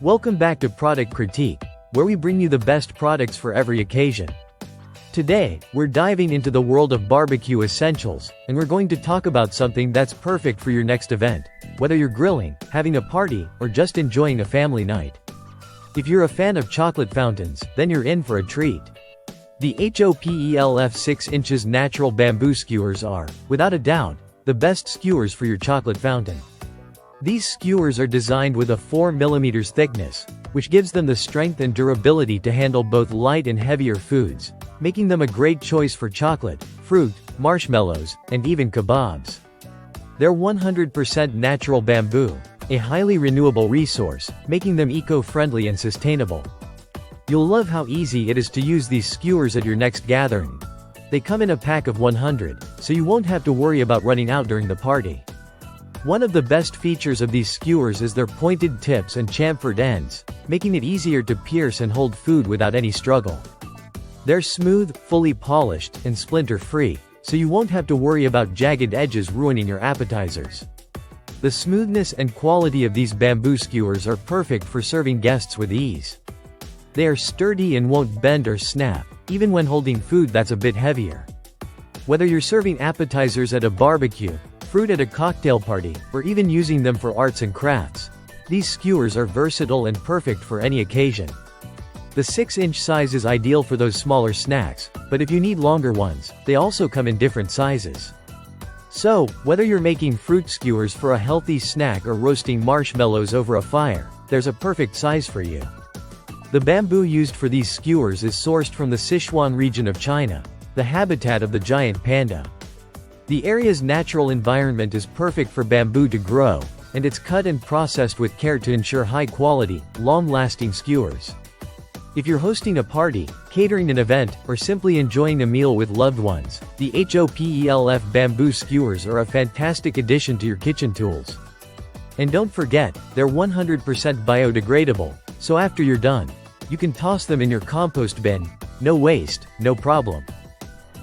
Welcome back to Product Critique, where we bring you the best products for every occasion. Today, we're diving into the world of barbecue essentials, and we're going to talk about something that's perfect for your next event, whether you're grilling, having a party, or just enjoying a family night. If you're a fan of chocolate fountains, then you're in for a treat. The HOPELF 6 inches natural bamboo skewers are, without a doubt, the best skewers for your chocolate fountain. These skewers are designed with a 4 mm thickness, which gives them the strength and durability to handle both light and heavier foods, making them a great choice for chocolate, fruit, marshmallows, and even kebabs. They're 100% natural bamboo, a highly renewable resource, making them eco-friendly and sustainable. You'll love how easy it is to use these skewers at your next gathering. They come in a pack of 100, so you won't have to worry about running out during the party. One of the best features of these skewers is their pointed tips and chamfered ends, making it easier to pierce and hold food without any struggle. They're smooth, fully polished, and splinter-free, so you won't have to worry about jagged edges ruining your appetizers. The smoothness and quality of these bamboo skewers are perfect for serving guests with ease. They are sturdy and won't bend or snap, even when holding food that's a bit heavier. Whether you're serving appetizers at a barbecue, fruit at a cocktail party, or even using them for arts and crafts, these skewers are versatile and perfect for any occasion. The 6-inch size is ideal for those smaller snacks, but if you need longer ones, they also come in different sizes. So, whether you're making fruit skewers for a healthy snack or roasting marshmallows over a fire, there's a perfect size for you. The bamboo used for these skewers is sourced from the Sichuan region of China, the habitat of the giant panda. The area's natural environment is perfect for bamboo to grow, and it's cut and processed with care to ensure high-quality, long-lasting skewers. If you're hosting a party, catering an event, or simply enjoying a meal with loved ones, the HOPELF bamboo skewers are a fantastic addition to your kitchen tools. And don't forget, they're 100% biodegradable, so after you're done, you can toss them in your compost bin. No waste, no problem.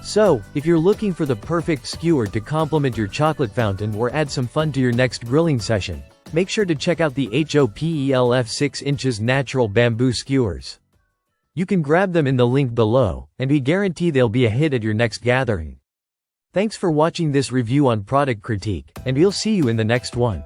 So, if you're looking for the perfect skewer to complement your chocolate fountain or add some fun to your next grilling session, make sure to check out the HOPELF 6 inches natural bamboo skewers. You can grab them in the link below, and we guarantee they'll be a hit at your next gathering. Thanks for watching this review on Product Critique, and we'll see you in the next one.